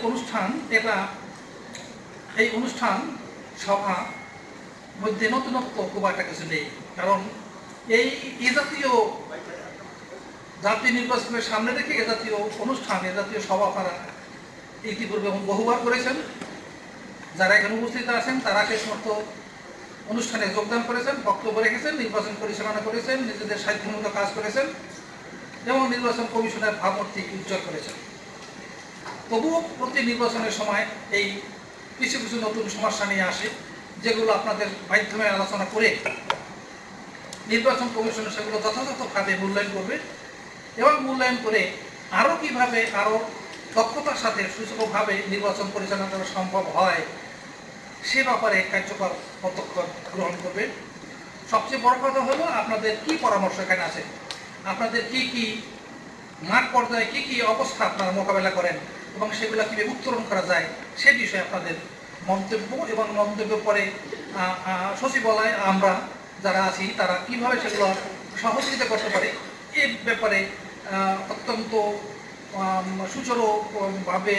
অনুষ্ঠান এটা এই অনুষ্ঠান সভা মধ্যে নতুনত্ব খুব একটা কিছু নেই, কারণ এই জাতীয় নির্বাচনের সামনে রেখে এ জাতীয় অনুষ্ঠান, এ জাতীয় সভা আপনারা ইতিপূর্বে বহুবার করেছেন। যারা এখানে উপস্থিত আছেন তারা সেই সমস্ত অনুষ্ঠানে যোগদান করেছেন, বক্তব্য রেখেছেন, নির্বাচন পরিচালনা করেছেন, নিজেদের সাধ্যমতো কাজ করেছেন এবং নির্বাচন কমিশনের ভাবমূর্তি উজ্জ্বল করেছেন। তবুও প্রতি নির্বাচনের সময় এই কিছু কিছু নতুন সমস্যা নিয়ে আসে, যেগুলো আপনাদের মাধ্যমে আলোচনা করে নির্বাচন কমিশন সেগুলো যথাযথভাবে মূল্যায়ন করবে এবং মূল্যায়ন করে আরও কীভাবে আরও দক্ষতার সাথে সুষ্ঠুভাবে নির্বাচন পরিচালনা করা সম্ভব হয় সে ব্যাপারে কার্যকর পদক্ষেপ গ্রহণ করবে। সবচেয়ে বড় কথা হলো আপনাদের কি পরামর্শ এখানে আছে, আপনাদের কি কি মাঠ পর্যায়ে কি কি অবস্থা আপনারা মোকাবেলা করেন এবং সেগুলো কীভাবে উত্তরণ করা যায় সে বিষয়ে আপনাদের মন্তব্য এবং মন্তব্যের পরে সচিবালয় আমরা যারা আছি তারা কিভাবে সেগুলো সহযোগিতা করতে পারে এ ব্যাপারে অত্যন্ত সুচারুভাবে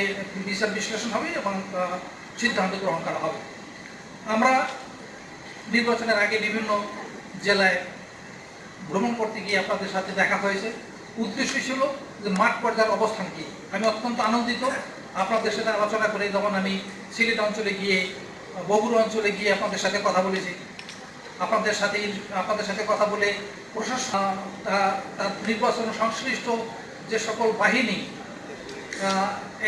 বিচার বিশ্লেষণ হবে এবং সিদ্ধান্ত গ্রহণ করা হবে। আমরা নির্বাচনের আগে বিভিন্ন জেলায় ভ্রমণ করতে গিয়ে আপনাদের সাথে দেখা হয়েছে। উদ্দেশ্য ছিল যে মাঠ পর্যায়ের অবস্থান কি। আমি অত্যন্ত আনন্দিত আপনাদের সাথে আলোচনা করে, যখন আমি সিলেট অঞ্চলে গিয়ে বগুড়া অঞ্চলে গিয়ে আপনাদের সাথে কথা বলেছি, আপনাদের সাথে কথা বলে প্রশাসন তার নির্বাচন সংশ্লিষ্ট যে সকল বাহিনী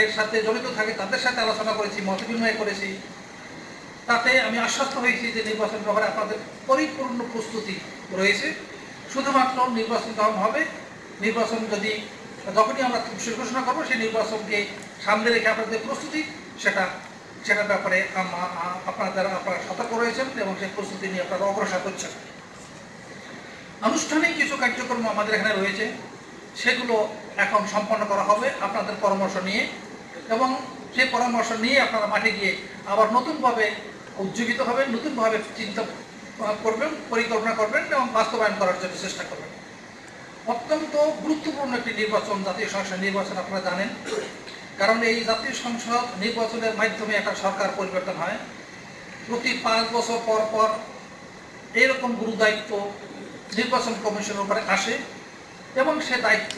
এর সাথে জড়িত থাকে তাদের সাথে আলোচনা করেছি, মত বিনিময় করেছি। তাতে আমি আশ্বস্ত হয়েছি যে নির্বাচন ব্যাপারে আপনাদের পরিপূর্ণ প্রস্তুতি রয়েছে। শুধুমাত্র নির্বাচন যখন হবে, নির্বাচন যখনই আমরা ঘোষণা করবো সেই নির্বাচনকে সামনে রেখে আপনাদের প্রস্তুতি সেটার ব্যাপারে আপনারা সতর্ক রয়েছেন এবং সেই প্রস্তুতি নিয়ে আপনারা অগ্রসর করছেন। আনুষ্ঠানিক কিছু কার্যক্রম আমাদের এখানে রয়েছে, সেগুলো এখন সম্পন্ন করা হবে আপনাদের পরামর্শ নিয়ে, এবং সেই পরামর্শ নিয়ে আপনারা মাঠে গিয়ে আবার নতুনভাবে উজ্জীবিত হবেন, নতুনভাবে চিন্তা করবেন, পরিকল্পনা করবেন এবং বাস্তবায়ন করার জন্য চেষ্টা করবেন। অত্যন্ত গুরুত্বপূর্ণ একটি নির্বাচন, জাতীয় সংসদ নির্বাচন আপনারা জানেন, কারণ এই জাতীয় সংসদ নির্বাচনের মাধ্যমে একটা সরকার পরিবর্তন হয়। প্রতি 5 বছর পর পর এইরকম গুরু দায়িত্ব নির্বাচন কমিশনের উপরে আসে এবং সে দায়িত্ব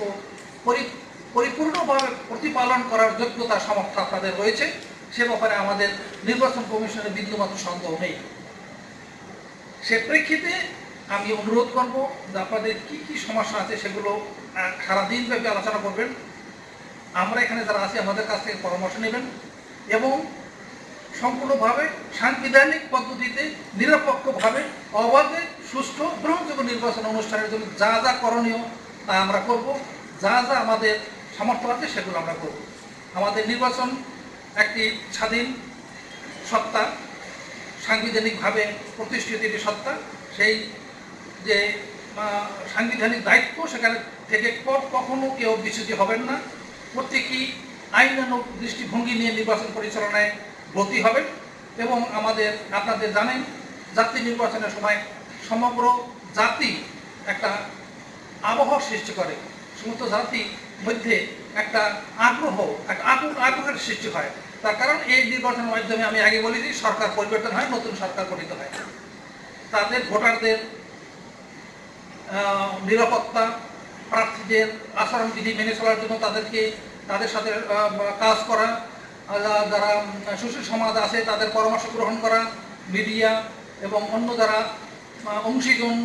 পরিপূর্ণভাবে প্রতিপালন করার যোগ্যতা সামর্থ্য আপনাদের রয়েছে, সে ব্যাপারে আমাদের নির্বাচন কমিশনের বিন্দুমাত্র সন্দেহ নেই। সে প্রেক্ষিতে আমি অনুরোধ করব যে আপনাদের কি কি সমস্যা আছে সেগুলো সারাদিন ব্যাপী আলোচনা করবেন। আমরা এখানে যারা আছি আমাদের কাছ থেকে পরামর্শ নেবেন এবং সম্পূর্ণভাবে সাংবিধানিক পদ্ধতিতে নিরপেক্ষভাবে অবাধে সুষ্ঠু গ্রহণযোগ্য নির্বাচন অনুষ্ঠানের জন্য যা যা করণীয় তা আমরা করব, যা যা আমাদের সামর্থ্য আছে সেগুলো আমরা করব। আমাদের নির্বাচন একটি স্বাধীন সত্তা, সাংবিধানিকভাবে প্রতিষ্ঠিত একটি সত্তা। সেই যে সাংবিধানিক দায়িত্ব সেখানে থেকে কখনো কেউ বিচ্যুতি হবেন না। প্রত্যেকেই আইনানুগ দৃষ্টিভঙ্গি নিয়ে নির্বাচন পরিচালনায় ব্রতী হবেন এবং আপনাদের জানেন জাতীয় নির্বাচনের সময় সমগ্র জাতি একটা আবহাওয়া সৃষ্টি করে, সমস্ত জাতির মধ্যে একটা আগ্রহের সৃষ্টি হয়। তার কারণ এই নির্বাচনের মাধ্যমে আমি আগে বলেছি সরকার পরিবর্তন হয়, নতুন সরকার গঠিত হয়। তাদের ভোটারদের নিরাপত্তা, প্রার্থীদের আচরণবিধি মেনে চলার জন্য তাদের সাথে কাজ করা, যারা সুশীল সমাজ আছে তাদের পরামর্শ গ্রহণ করা, মিডিয়া এবং অন্য যারা অংশীজন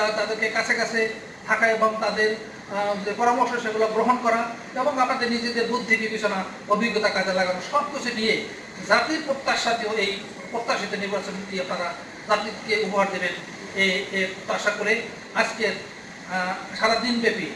তাদেরকে কাছে কাছে থাকা এবং তাদের যে পরামর্শ সেগুলো গ্রহণ করা এবং আপনাদের নিজেদের বুদ্ধি বিবেচনা অভিজ্ঞতা কাজে লাগানো, সব কিছু নিয়ে জাতির প্রত্যাশাতেও এই প্রত্যাশিত নির্বাচন দিয়ে আপনারা জাতিকে উপহার দেবেন এই প্রত্যাশা করে আজকের সারাদিন ব্যাপী